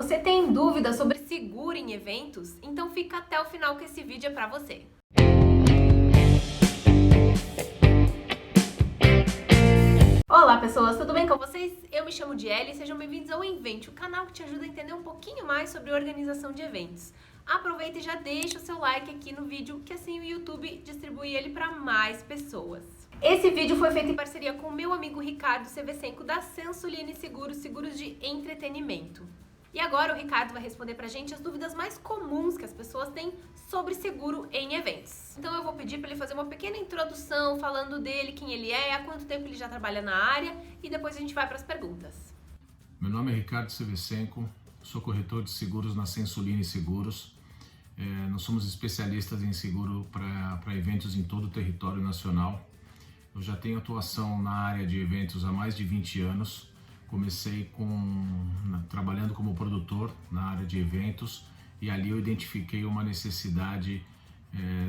Você tem dúvida sobre seguro em eventos? Então fica até o final que esse vídeo é para você. Olá pessoas, tudo bem com vocês? Eu me chamo Diele e sejam bem-vindos ao Invente, o canal que te ajuda a entender um pouquinho mais sobre organização de eventos. Aproveita e já deixa o seu like aqui no vídeo, que assim o YouTube distribui ele para mais pessoas. Esse vídeo foi feito em parceria com o meu amigo Ricardo Sevesenco da Sensoline Seguros, seguros de entretenimento. E agora o Ricardo vai responder pra gente as dúvidas mais comuns que as pessoas têm sobre seguro em eventos. Então eu vou pedir para ele fazer uma pequena introdução falando dele, quem ele é, há quanto tempo ele já trabalha na área e depois a gente vai para as perguntas. Meu nome é Ricardo Sevesenco, sou corretor de seguros na Sensoline Seguros. Nós somos especialistas em seguro para eventos em todo o território nacional. Eu já tenho atuação na área de eventos há mais de 20 anos. Comecei trabalhando como produtor na área de eventos e ali eu identifiquei uma necessidade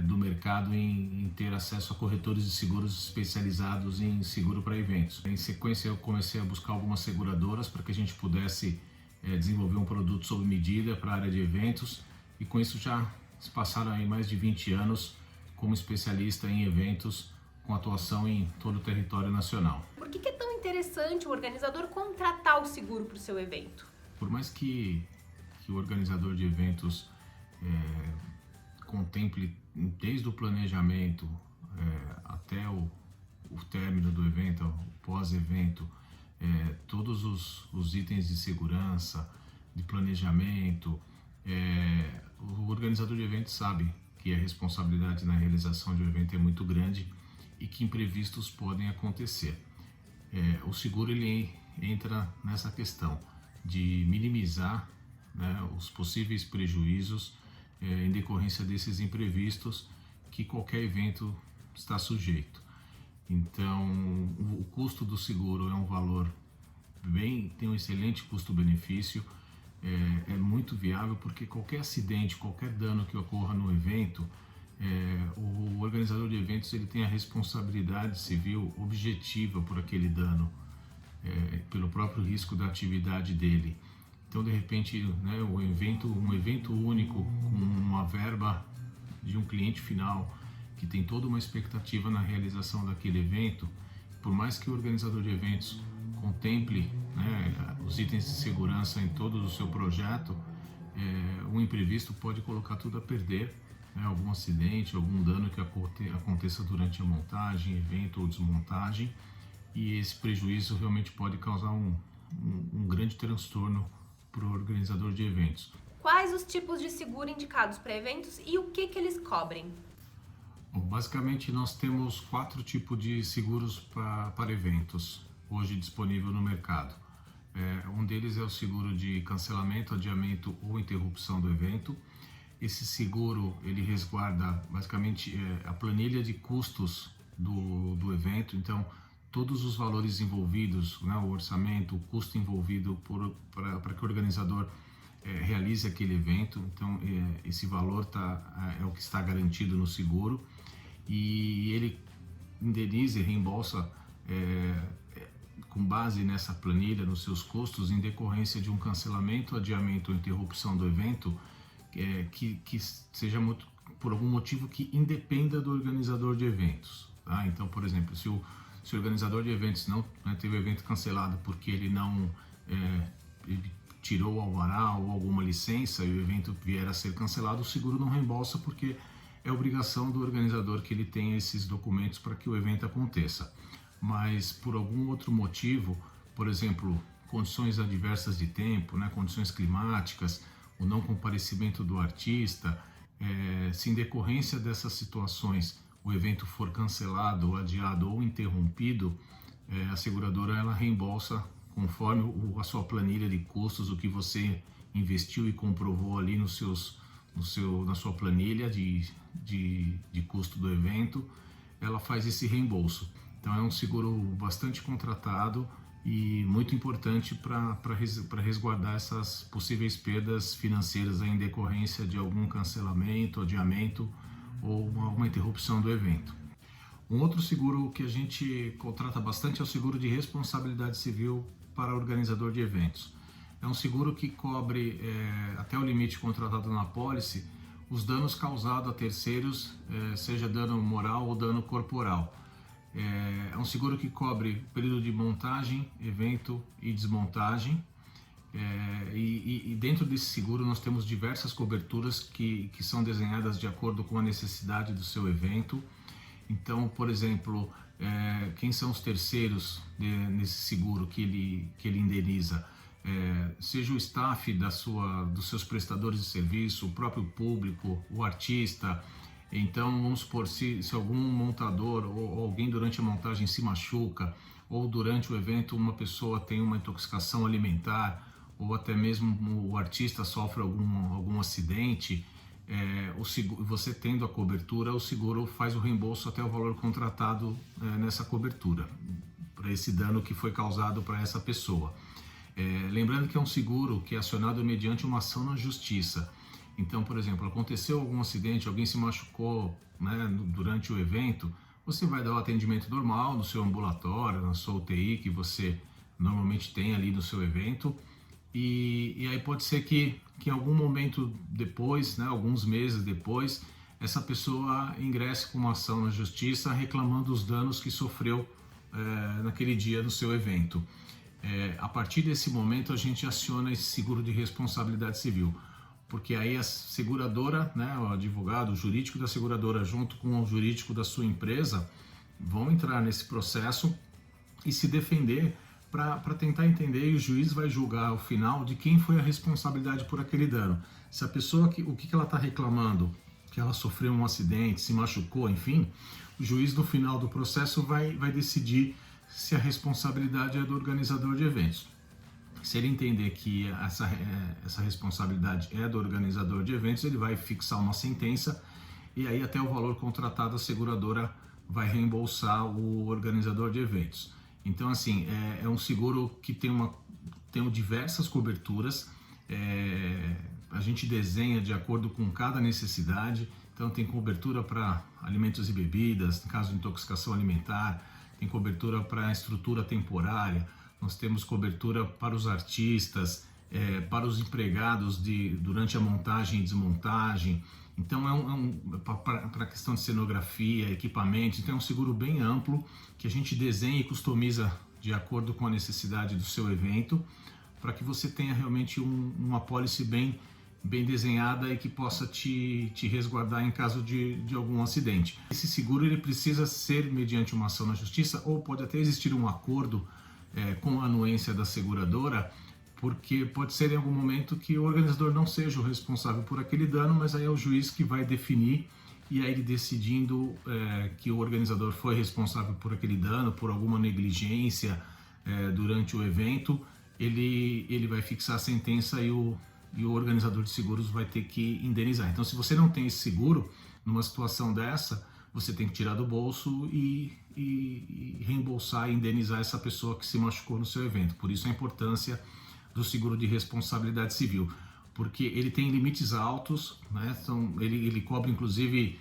do mercado em ter acesso a corretores de seguros especializados em seguro para eventos. Em sequência eu comecei a buscar algumas seguradoras para que a gente pudesse desenvolver um produto sob medida para a área de eventos e com isso já se passaram aí mais de 20 anos como especialista em eventos com atuação em todo o território nacional. Por que é tão interessante o organizador contratar o seguro para o seu evento? Por mais que o organizador de eventos contemple desde o planejamento até o término do evento, o pós-evento, todos os itens de segurança, de planejamento, o organizador de eventos sabe que a responsabilidade na realização de um evento é muito grande e que imprevistos podem acontecer. O seguro ele entra nessa questão de minimizar, né, os possíveis prejuízos em decorrência desses imprevistos que qualquer evento está sujeito. Então, o custo do seguro é um valor tem um excelente custo-benefício, é muito viável porque qualquer acidente, qualquer dano que ocorra no evento, o organizador de eventos ele tem a responsabilidade civil objetiva por aquele dano, pelo próprio risco da atividade dele. Então, de repente, né, um evento único com uma verba de um cliente final que tem toda uma expectativa na realização daquele evento, por mais que o organizador de eventos contemple, né, os itens de segurança em todo o seu projeto, um imprevisto pode colocar tudo a perder. Algum acidente, algum dano que aconteça durante a montagem, evento ou desmontagem, e esse prejuízo realmente pode causar um grande transtorno para o organizador de eventos. Quais os tipos de seguro indicados para eventos e o que eles cobrem? Bom, basicamente nós temos 4 tipos de seguros para eventos hoje disponível no mercado. Um deles é o seguro de cancelamento, adiamento ou interrupção do evento. Esse seguro ele resguarda basicamente a planilha de custos do evento, então todos os valores envolvidos, né, o orçamento, o custo envolvido para que o organizador realize aquele evento. Então esse valor é o que está garantido no seguro e ele indeniza e reembolsa com base nessa planilha, nos seus custos, em decorrência de um cancelamento, adiamento ou interrupção do evento que seja por algum motivo que independa do organizador de eventos. Tá? Então, por exemplo, se o organizador de eventos não teve o evento cancelado porque ele não ele tirou o alvará ou alguma licença e o evento vier a ser cancelado, o seguro não reembolsa porque é obrigação do organizador que ele tenha esses documentos para que o evento aconteça. Mas por algum outro motivo, por exemplo, condições adversas de tempo, né, condições climáticas, o não comparecimento do artista, se em decorrência dessas situações o evento for cancelado, adiado ou interrompido, a seguradora ela reembolsa conforme a sua planilha de custos, o que você investiu e comprovou ali na sua planilha de custo do evento, ela faz esse reembolso. Então é um seguro bastante contratado e muito importante para resguardar essas possíveis perdas financeiras em decorrência de algum cancelamento, adiamento ou uma interrupção do evento. Um outro seguro que a gente contrata bastante é o seguro de responsabilidade civil para organizador de eventos. É um seguro que cobre até o limite contratado na apólice os danos causados a terceiros, seja dano moral ou dano corporal. É um seguro que cobre período de montagem, evento e desmontagem. E dentro desse seguro nós temos diversas coberturas que são desenhadas de acordo com a necessidade do seu evento. Então, por exemplo, quem são os terceiros nesse seguro que ele indeniza? Seja o staff dos seus prestadores de serviço, o próprio público, o artista. Então, vamos supor, se algum montador ou alguém durante a montagem se machuca, ou durante o evento uma pessoa tem uma intoxicação alimentar, ou até mesmo o artista sofre algum acidente, você tendo a cobertura, o seguro faz o reembolso até o valor contratado nessa cobertura, para esse dano que foi causado para essa pessoa. Lembrando que é um seguro que é acionado mediante uma ação na justiça. Então, por exemplo, aconteceu algum acidente, alguém se machucou, né, durante o evento, você vai dar o atendimento normal no seu ambulatório, na sua UTI que você normalmente tem ali no seu evento. E aí pode ser que em algum momento depois, né, alguns meses depois, essa pessoa ingresse com uma ação na justiça reclamando os danos que sofreu naquele dia no seu evento. A partir desse momento a gente aciona esse seguro de responsabilidade civil, porque aí a seguradora, né, o advogado, o jurídico da seguradora junto com o jurídico da sua empresa vão entrar nesse processo e se defender para tentar entender, e o juiz vai julgar ao final de quem foi a responsabilidade por aquele dano. Se a pessoa, o que ela está reclamando, que ela sofreu um acidente, se machucou, enfim, o juiz no final do processo vai decidir se a responsabilidade é do organizador de eventos. Se ele entender que essa responsabilidade é do organizador de eventos, ele vai fixar uma sentença e aí até o valor contratado a seguradora vai reembolsar o organizador de eventos. Então, assim, é um seguro que tem diversas coberturas, a gente desenha de acordo com cada necessidade. Então, tem cobertura para alimentos e bebidas, no caso de intoxicação alimentar, tem cobertura para estrutura temporária, nós temos cobertura para os artistas, para os empregados durante a montagem e desmontagem. Então para a questão de cenografia, equipamentos, então é um seguro bem amplo que a gente desenha e customiza de acordo com a necessidade do seu evento, para que você tenha realmente uma apólice bem desenhada e que possa te resguardar em caso de algum acidente. Esse seguro ele precisa ser mediante uma ação na justiça, ou pode até existir um acordo com a anuência da seguradora, porque pode ser em algum momento que o organizador não seja o responsável por aquele dano, mas aí é o juiz que vai definir, e aí ele decidindo que o organizador foi responsável por aquele dano, por alguma negligência durante o evento, ele vai fixar a sentença e o organizador de seguros vai ter que indenizar. Então, se você não tem esse seguro, numa situação dessa, você tem que tirar do bolso e reembolsar e indenizar essa pessoa que se machucou no seu evento. Por isso a importância do seguro de responsabilidade civil, porque ele tem limites altos, né? Então, ele cobre inclusive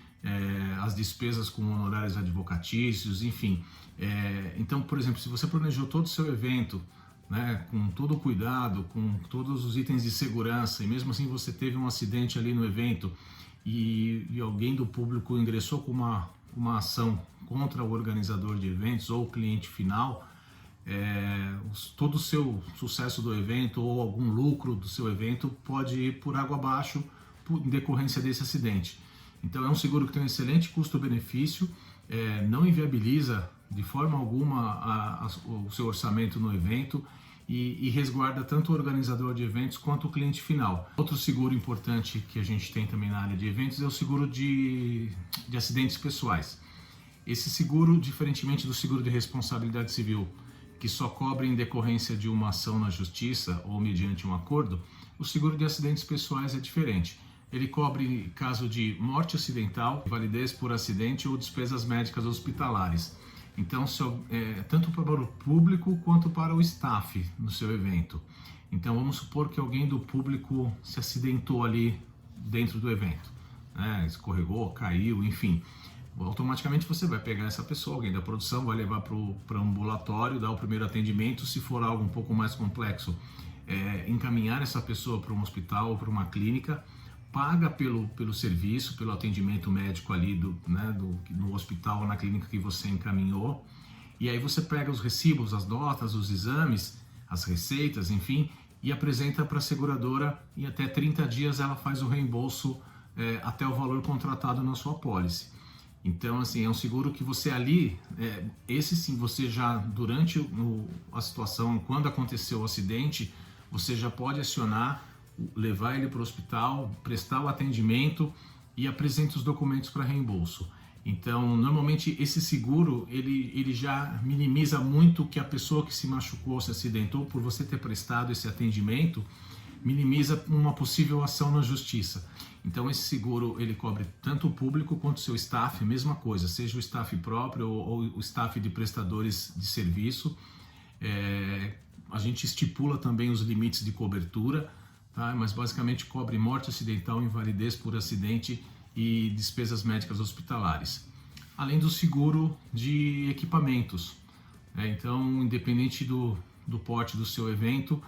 as despesas com honorários advocatícios, enfim. Então, por exemplo, se você planejou todo o seu evento, né, com todo o cuidado, com todos os itens de segurança, e mesmo assim você teve um acidente ali no evento e alguém do público ingressou com uma ação contra o organizador de eventos ou o cliente final, todo o seu sucesso do evento ou algum lucro do seu evento pode ir por água abaixo em decorrência desse acidente. Então é um seguro que tem um excelente custo-benefício, não inviabiliza de forma alguma o seu orçamento no evento e resguarda tanto o organizador de eventos quanto o cliente final. Outro seguro importante que a gente tem também na área de eventos é o seguro de acidentes pessoais. Esse seguro, diferentemente do seguro de responsabilidade civil, que só cobre em decorrência de uma ação na justiça ou mediante um acordo, o seguro de acidentes pessoais é diferente. Ele cobre caso de morte acidental, invalidez por acidente ou despesas médicas hospitalares. Então, tanto para o público quanto para o staff no seu evento. Então, vamos supor que alguém do público se acidentou ali dentro do evento, né? Escorregou, caiu, enfim. Automaticamente você vai pegar essa pessoa, alguém da produção, vai levar para o ambulatório, dar o primeiro atendimento. Se for algo um pouco mais complexo, encaminhar essa pessoa para um hospital ou para uma clínica, paga pelo serviço, pelo atendimento médico ali no hospital ou na clínica que você encaminhou, e aí você pega os recibos, as notas, os exames, as receitas, enfim, e apresenta para a seguradora, e até 30 dias ela faz o reembolso até o valor contratado na sua apólice. Então, assim, é um seguro que você ali, esse sim, você já, durante a situação, quando aconteceu o acidente, você já pode acionar, levar ele para o hospital, prestar o atendimento e apresenta os documentos para reembolso. Então, normalmente, esse seguro, ele já minimiza muito que a pessoa que se machucou, se acidentou, por você ter prestado esse atendimento, minimiza uma possível ação na justiça. Então esse seguro ele cobre tanto o público quanto o seu staff, mesma coisa, seja o staff próprio ou o staff de prestadores de serviço. A gente estipula também os limites de cobertura, tá? Mas basicamente cobre morte acidental, invalidez por acidente e despesas médicas hospitalares. Além do seguro de equipamentos. Então, independente do porte do seu evento,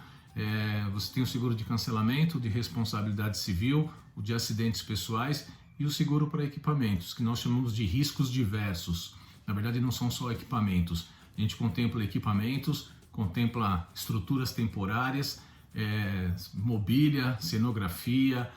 você tem o seguro de cancelamento, de responsabilidade civil, o de acidentes pessoais e o seguro para equipamentos, que nós chamamos de riscos diversos. Na verdade, não são só equipamentos. A gente contempla equipamentos, contempla estruturas temporárias, mobília, cenografia.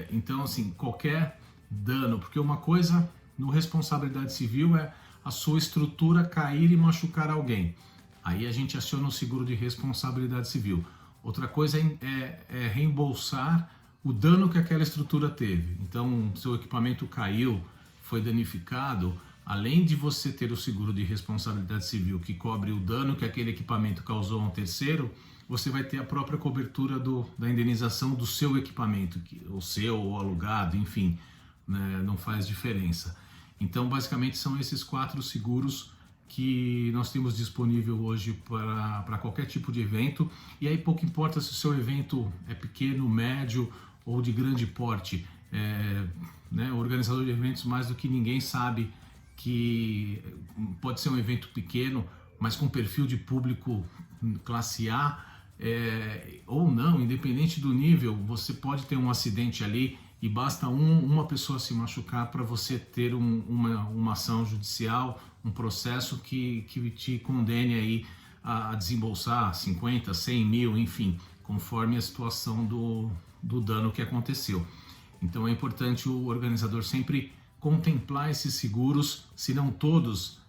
Então, assim, qualquer dano, porque uma coisa no responsabilidade civil é a sua estrutura cair e machucar alguém. Aí a gente aciona o seguro de responsabilidade civil. Outra coisa é reembolsar o dano que aquela estrutura teve. Então, seu equipamento caiu, foi danificado, além de você ter o seguro de responsabilidade civil que cobre o dano que aquele equipamento causou a um terceiro, você vai ter a própria cobertura da indenização do seu equipamento, o seu ou alugado, enfim, né, não faz diferença. Então, basicamente, são esses 4 seguros que nós temos disponível hoje para qualquer tipo de evento, e aí pouco importa se o seu evento é pequeno, médio ou de grande porte. O organizador de eventos, mais do que ninguém, sabe que pode ser um evento pequeno, mas com perfil de público classe A, ou não, independente do nível, você pode ter um acidente ali e basta uma pessoa se machucar para você ter uma ação judicial, um processo que te condene aí a desembolsar 50, 100 mil, enfim, conforme a situação do dano que aconteceu. Então é importante o organizador sempre contemplar esses seguros, se não todos,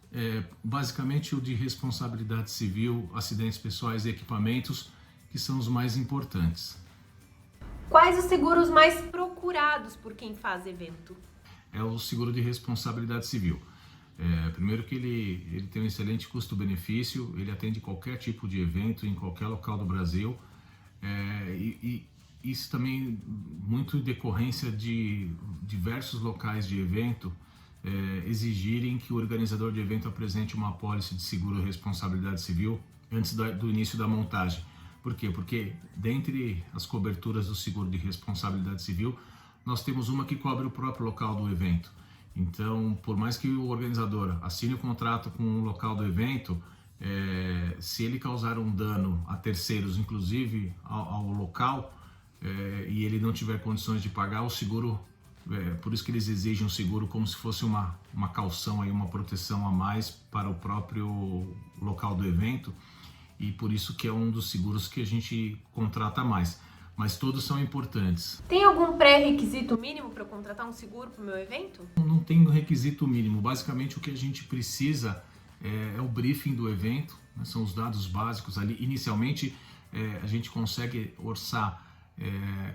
basicamente o de responsabilidade civil, acidentes pessoais e equipamentos, que são os mais importantes. Quais os seguros mais procurados por quem faz evento? É o seguro de responsabilidade civil. Primeiro que ele tem um excelente custo-benefício, ele atende qualquer tipo de evento em qualquer local do Brasil, e isso também muito em decorrência de diversos locais de evento exigirem que o organizador de evento apresente uma apólice de seguro responsabilidade civil antes do início da montagem. Por quê? Porque dentre as coberturas do seguro de responsabilidade civil, nós temos uma que cobre o próprio local do evento. Então, por mais que o organizador assine o contrato com o local do evento, se ele causar um dano a terceiros, inclusive ao local, e ele não tiver condições de pagar, o seguro, por isso que eles exigem um seguro como se fosse uma caução, aí, uma proteção a mais para o próprio local do evento, e por isso que é um dos seguros que a gente contrata mais. Mas todos são importantes. Tem algum pré-requisito mínimo para eu contratar um seguro para o meu evento? Não tem um requisito mínimo. Basicamente o que a gente precisa é o briefing do evento, né? São os dados básicos ali. Inicialmente a gente consegue orçar,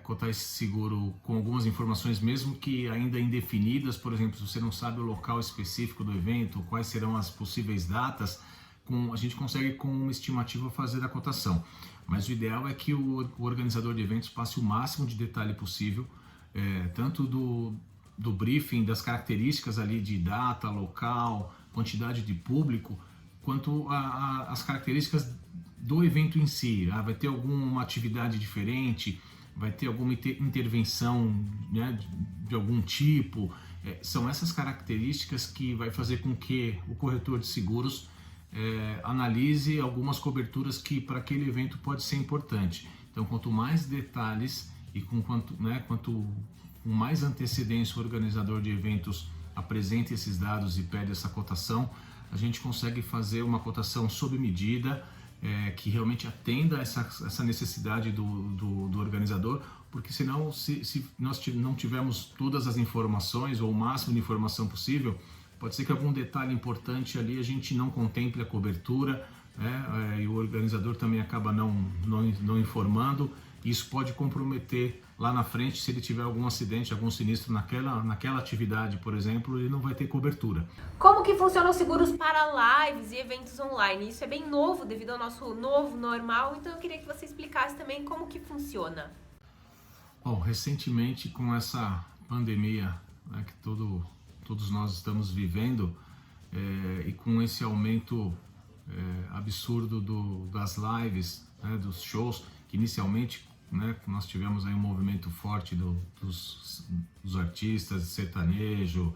cotar esse seguro com algumas informações, mesmo que ainda indefinidas. Por exemplo, se você não sabe o local específico do evento, quais serão as possíveis datas, a gente consegue com uma estimativa fazer a cotação. Mas o ideal é que o organizador de eventos passe o máximo de detalhe possível, tanto do briefing, das características ali de data, local, quantidade de público, quanto as características do evento em si. Vai ter alguma atividade diferente, vai ter alguma intervenção, né, de algum tipo. São essas características que vai fazer com que o corretor de seguros analise algumas coberturas que para aquele evento pode ser importante. Então, quanto mais detalhes e quanto com mais antecedência o organizador de eventos apresenta esses dados e pede essa cotação, a gente consegue fazer uma cotação sob medida, que realmente atenda essa necessidade do organizador, porque senão, se nós não tivermos todas as informações ou o máximo de informação possível, pode ser que algum detalhe importante ali a gente não contemple a cobertura, e o organizador também acaba não informando. Isso pode comprometer lá na frente, se ele tiver algum acidente, algum sinistro naquela atividade, por exemplo, ele não vai ter cobertura. Como que funcionam os seguros para lives e eventos online? Isso é bem novo devido ao nosso novo normal, então eu queria que você explicasse também como que funciona. Bom, recentemente com essa pandemia, que todos nós estamos vivendo, e com esse aumento absurdo das lives, dos shows, que inicialmente nós tivemos aí um movimento forte dos artistas de sertanejo,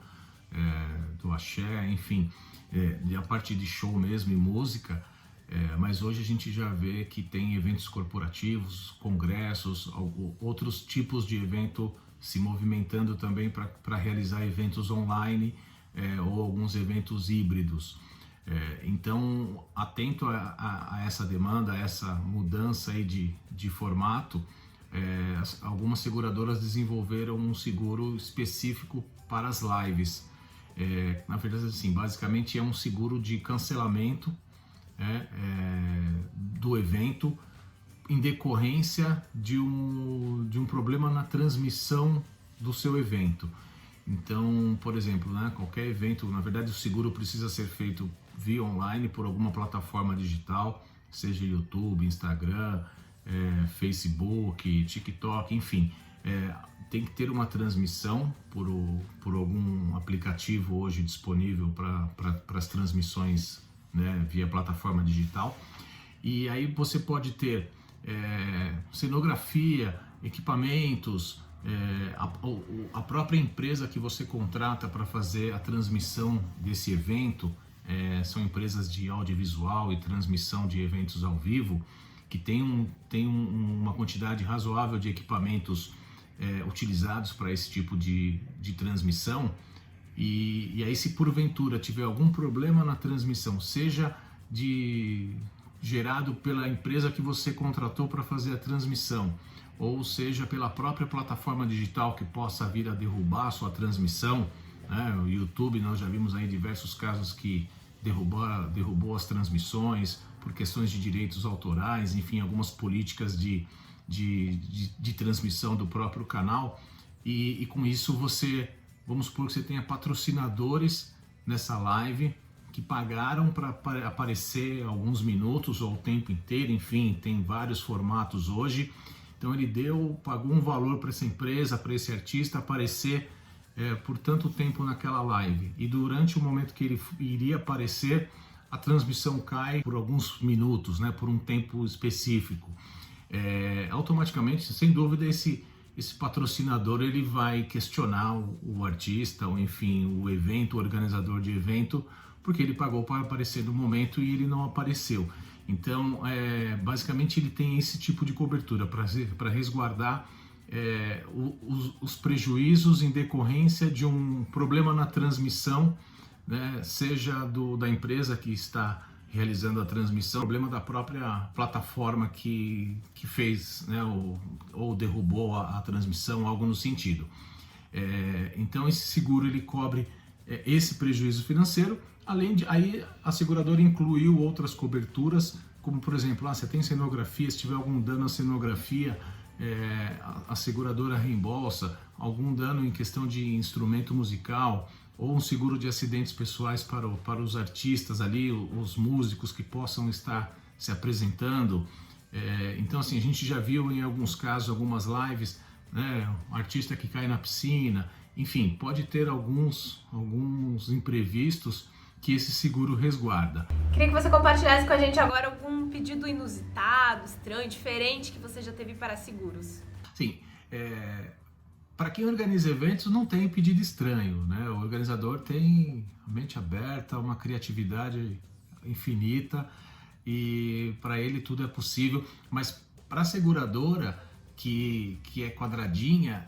do axé, enfim, a parte de show mesmo e música, mas hoje a gente já vê que tem eventos corporativos, congressos, outros tipos de evento se movimentando também para realizar eventos online, ou alguns eventos híbridos. Então, atento a essa demanda, a essa mudança aí de formato, algumas seguradoras desenvolveram um seguro específico para as lives. Na verdade, assim, basicamente é um seguro de cancelamento do evento em decorrência de um problema na transmissão do seu evento. Então, por exemplo, qualquer evento, na verdade o seguro precisa ser feito via online por alguma plataforma digital, seja YouTube, Instagram, Facebook, TikTok, enfim. Tem que ter uma transmissão por algum aplicativo hoje disponível para as transmissões, via plataforma digital. E aí você pode ter cenografia, equipamentos, a própria empresa que você contrata para fazer a transmissão desse evento, são empresas de audiovisual e transmissão de eventos ao vivo, que tem uma quantidade razoável de equipamentos utilizados para esse tipo de transmissão. E aí, se porventura tiver algum problema na transmissão, seja gerado pela empresa que você contratou para fazer a transmissão, ou seja pela própria plataforma digital que possa vir a derrubar a sua transmissão, o YouTube, nós já vimos aí diversos casos que derrubou as transmissões por questões de direitos autorais, enfim, algumas políticas de transmissão do próprio canal, e com isso vamos supor que você tenha patrocinadores nessa live que pagaram para aparecer alguns minutos ou o tempo inteiro, enfim, tem vários formatos hoje. Então ele pagou um valor para essa empresa, para esse artista aparecer por tanto tempo naquela live, e durante o momento que ele iria aparecer, a transmissão cai por alguns minutos, por um tempo específico. Automaticamente, sem dúvida, esse patrocinador ele vai questionar o artista, ou enfim, o evento, o organizador de evento, porque ele pagou para aparecer no momento e ele não apareceu. Então, basicamente, ele tem esse tipo de cobertura para resguardar os prejuízos em decorrência de um problema na transmissão, seja da empresa que está realizando a transmissão, problema da própria plataforma que fez, ou derrubou a transmissão, algo no sentido. Então esse seguro ele cobre esse prejuízo financeiro, além de aí a seguradora incluiu outras coberturas, como por exemplo, você tem cenografia, se tiver algum dano à cenografia, a seguradora reembolsa, algum dano em questão de instrumento musical, ou um seguro de acidentes pessoais para os artistas ali, os músicos que possam estar se apresentando. Então assim, a gente já viu em alguns casos, algumas lives, um artista que cai na piscina, enfim, pode ter alguns imprevistos que esse seguro resguarda. Queria que você compartilhasse com a gente agora algum pedido inusitado, estranho, diferente que você já teve para seguros. Sim, para quem organiza eventos não tem pedido estranho, O organizador tem a mente aberta, uma criatividade infinita e para ele tudo é possível, mas para a seguradora que é quadradinha,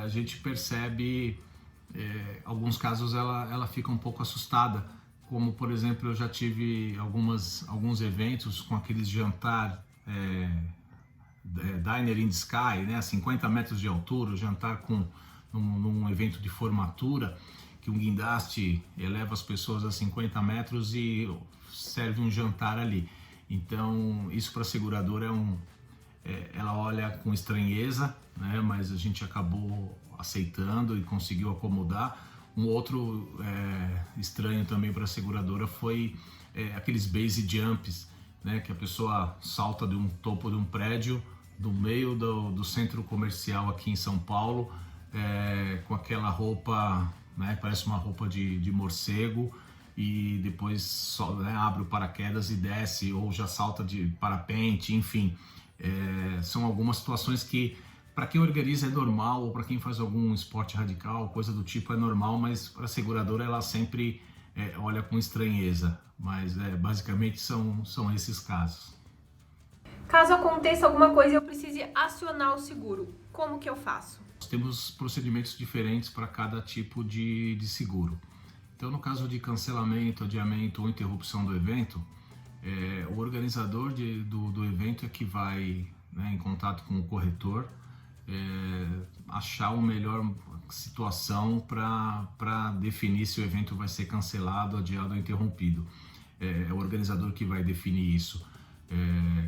a gente percebe alguns casos ela fica um pouco assustada, como por exemplo eu já tive alguns eventos com aqueles jantar Diner in the Sky, né, a 50 metros de altura, o jantar num evento de formatura, que um guindaste eleva as pessoas a 50 metros e serve um jantar ali. Então isso para a seguradora ela olha com estranheza, né, mas a gente acabou aceitando e conseguiu acomodar. Um outro estranho também para a seguradora foi aqueles base jumps, né, que a pessoa salta de um topo de um prédio do meio do centro comercial aqui em São Paulo, com aquela roupa, né, parece uma roupa de morcego, e depois abre o paraquedas e desce, ou já salta de parapente, enfim. São algumas situações que para quem organiza é normal, ou para quem faz algum esporte radical, coisa do tipo, é normal, mas para a seguradora ela sempre olha com estranheza, mas basicamente são esses casos. Caso aconteça alguma coisa e eu precise acionar o seguro, como que eu faço? Nós temos procedimentos diferentes para cada tipo de seguro. Então, no caso de cancelamento, adiamento ou interrupção do evento, o organizador do evento é que vai, né, em contato com o corretor, achar uma melhor situação para definir se o evento vai ser cancelado, adiado ou interrompido. É o organizador que vai definir isso.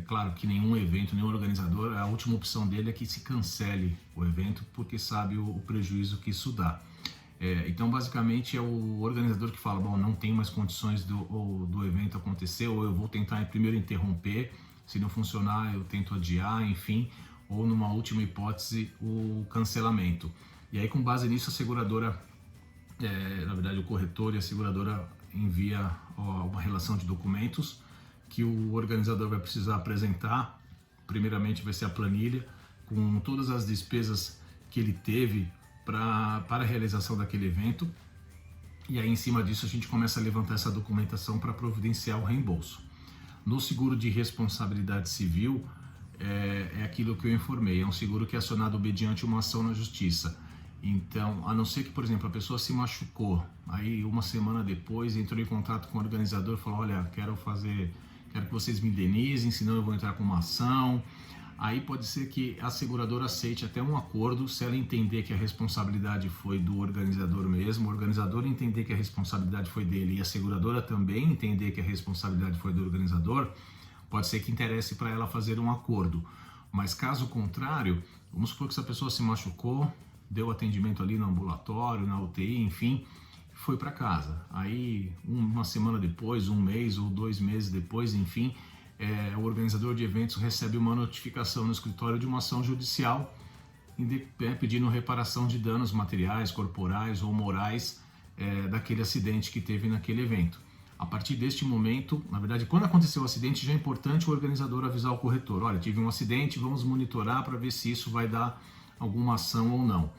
Claro que nenhum evento, nenhum organizador, a última opção dele é que se cancele o evento, porque sabe o prejuízo que isso dá. Então, basicamente, é o organizador que fala, bom, não tem mais condições do evento acontecer, ou eu vou tentar primeiro interromper, se não funcionar eu tento adiar, enfim, ou numa última hipótese o cancelamento. E aí, com base nisso, a seguradora, na verdade o corretor e a seguradora envia uma relação de documentos que o organizador vai precisar apresentar. Primeiramente vai ser a planilha com todas as despesas que ele teve para a realização daquele evento, e aí em cima disso a gente começa a levantar essa documentação para providenciar o reembolso. No seguro de responsabilidade civil, é aquilo que eu informei, é um seguro que é acionado mediante uma ação na justiça. Então, a não ser que, por exemplo, a pessoa se machucou, aí uma semana depois entrou em contato com o organizador e falou, olha, quero que vocês me indenizem, senão eu vou entrar com uma ação. Aí pode ser que a seguradora aceite até um acordo, se ela entender que a responsabilidade foi do organizador mesmo, o organizador entender que a responsabilidade foi dele e a seguradora também entender que a responsabilidade foi do organizador, pode ser que interesse para ela fazer um acordo. Mas caso contrário, vamos supor que essa pessoa se machucou, deu atendimento ali no ambulatório, na UTI, enfim, foi para casa. Aí uma semana depois, um mês ou 2 meses depois, enfim, o organizador de eventos recebe uma notificação no escritório de uma ação judicial pedindo reparação de danos materiais, corporais ou morais daquele acidente que teve naquele evento. A partir deste momento, na verdade, quando aconteceu o acidente, já é importante o organizador avisar o corretor, olha, tive um acidente, vamos monitorar para ver se isso vai dar alguma ação ou não.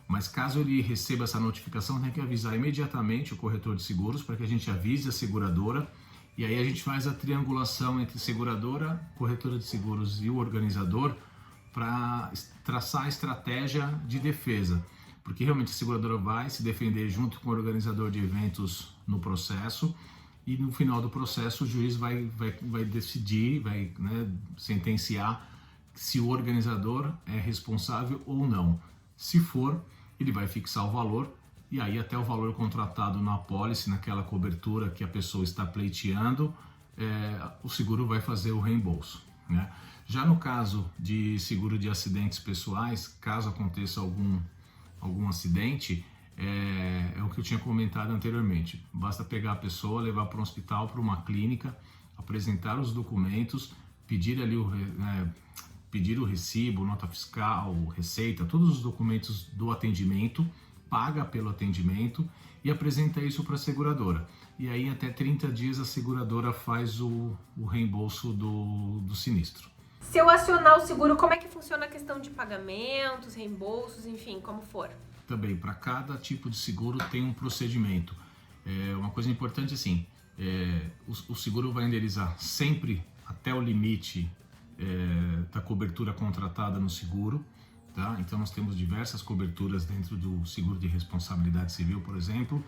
Mas caso ele receba essa notificação, tem que avisar imediatamente o corretor de seguros para que a gente avise a seguradora, e aí a gente faz a triangulação entre seguradora, corretora de seguros e o organizador para traçar a estratégia de defesa, porque realmente a seguradora vai se defender junto com o organizador de eventos no processo, e no final do processo o juiz vai decidir, vai, né, sentenciar se o organizador é responsável ou não. Se for, ele vai fixar o valor, e aí até o valor contratado na apólice, naquela cobertura que a pessoa está pleiteando, o seguro vai fazer o reembolso, né? Já no caso de seguro de acidentes pessoais, caso aconteça algum acidente, é o que eu tinha comentado anteriormente. Basta pegar a pessoa, levar para um hospital, para uma clínica, apresentar os documentos, pedir ali pedir o recibo, nota fiscal, receita, todos os documentos do atendimento, paga pelo atendimento e apresenta isso para a seguradora. E aí, até 30 dias, a seguradora faz o reembolso do sinistro. Se eu acionar o seguro, como é que funciona a questão de pagamentos, reembolsos, enfim, como for? Também, para cada tipo de seguro tem um procedimento. Uma coisa importante assim, o seguro vai indenizar sempre até o limite da cobertura contratada no seguro, tá? Então nós temos diversas coberturas dentro do seguro de responsabilidade civil, por exemplo.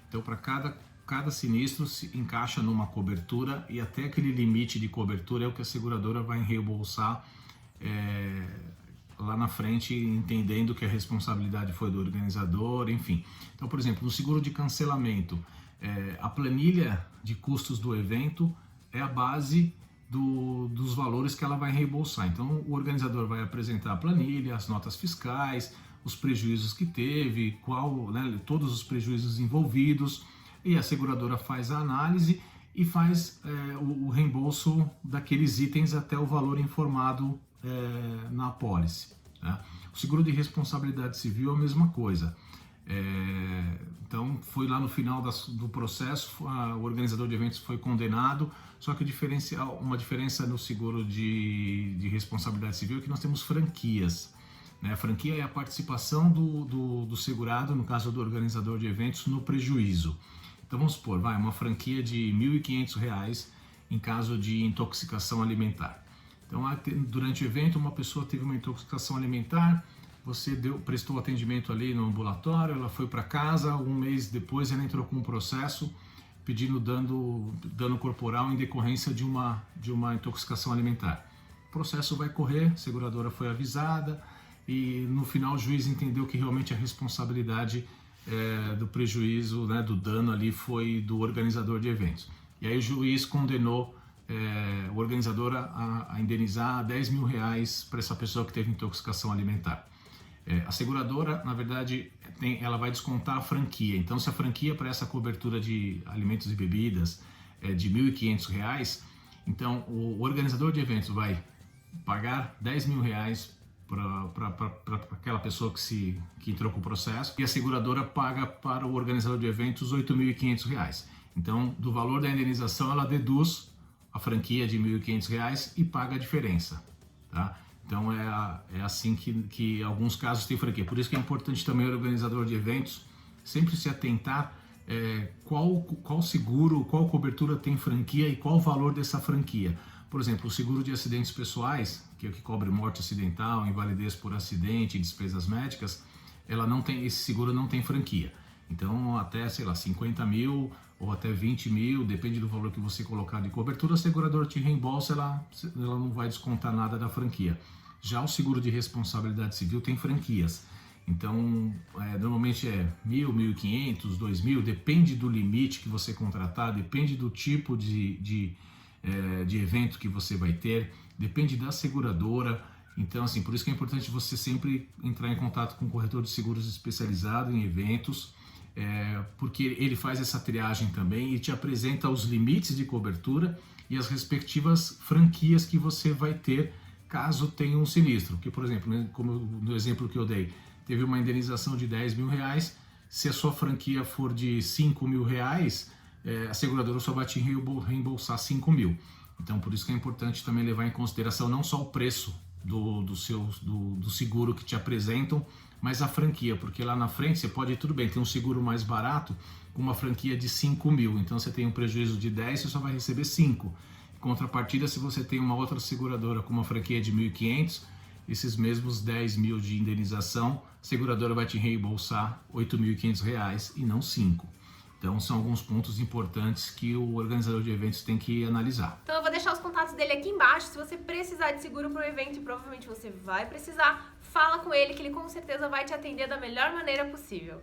Então para cada sinistro se encaixa numa cobertura e até aquele limite de cobertura é o que a seguradora vai reembolsar lá na frente, entendendo que a responsabilidade foi do organizador, enfim. Então, por exemplo, no seguro de cancelamento, a planilha de custos do evento é a base dos valores que ela vai reembolsar. Então, o organizador vai apresentar a planilha, as notas fiscais, os prejuízos que teve, todos os prejuízos envolvidos, e a seguradora faz a análise e faz o reembolso daqueles itens até o valor informado na apólice. Tá? O seguro de responsabilidade civil é a mesma coisa. Então foi lá no final do processo, o organizador de eventos foi condenado, só que uma diferença no seguro de responsabilidade civil é que nós temos franquias. Né? A franquia é a participação do segurado, no caso do organizador de eventos, no prejuízo. Então vamos supor, uma franquia de R$ 1.500 em caso de intoxicação alimentar. Então durante o evento uma pessoa teve uma intoxicação alimentar, você prestou atendimento ali no ambulatório, ela foi para casa, um mês depois ela entrou com um processo pedindo dano corporal em decorrência de uma intoxicação alimentar. O processo vai correr, a seguradora foi avisada e no final o juiz entendeu que realmente a responsabilidade do prejuízo, do dano ali foi do organizador de eventos. E aí o juiz condenou o organizador a indenizar R$ 10.000 para essa pessoa que teve intoxicação alimentar. A seguradora, na verdade, ela vai descontar a franquia. Então, se a franquia para essa cobertura de alimentos e bebidas é de R$ 1.500, então o organizador de eventos vai pagar R$ 10.000 para aquela pessoa que entrou com o processo, e a seguradora paga para o organizador de eventos R$ 8.500. Então, do valor da indenização, ela deduz a franquia de R$ 1.500 e paga a diferença, tá? Então é assim que em alguns casos tem franquia. Por isso que é importante também o organizador de eventos sempre se atentar qual seguro, qual cobertura tem franquia e qual o valor dessa franquia. Por exemplo, o seguro de acidentes pessoais, que é o que cobre morte acidental, invalidez por acidente, despesas médicas, esse seguro não tem franquia. Então até, 50 mil ou até 20 mil, depende do valor que você colocar de cobertura, a seguradora te reembolsa, ela não vai descontar nada da franquia. Já o seguro de responsabilidade civil tem franquias. Então, normalmente é 1.000, 1.500, 2.000, depende do limite que você contratar, depende do tipo de evento que você vai ter, depende da seguradora. Então, assim, por isso que é importante você sempre entrar em contato com um corretor de seguros especializado em eventos, porque ele faz essa triagem também e te apresenta os limites de cobertura e as respectivas franquias que você vai ter caso tenha um sinistro. Que, por exemplo, como no exemplo que eu dei, teve uma indenização de R$ 10.000, se a sua franquia for de R$ 5.000, a seguradora só vai te reembolsar 5 mil. Então, por isso que é importante também levar em consideração não só o preço do seguro que te apresentam, mas a franquia, porque lá na frente você pode, tudo bem, ter um seguro mais barato com uma franquia de 5 mil, então você tem um prejuízo de 10, você só vai receber 5. Em contrapartida, se você tem uma outra seguradora com uma franquia de 1.500, esses mesmos 10 mil de indenização, a seguradora vai te reembolsar R$ 8.500 e não 5. Então são alguns pontos importantes que o organizador de eventos tem que analisar. Então eu vou deixar os contatos dele aqui embaixo. Se você precisar de seguro para o evento, e provavelmente você vai precisar, fala com ele que ele com certeza vai te atender da melhor maneira possível.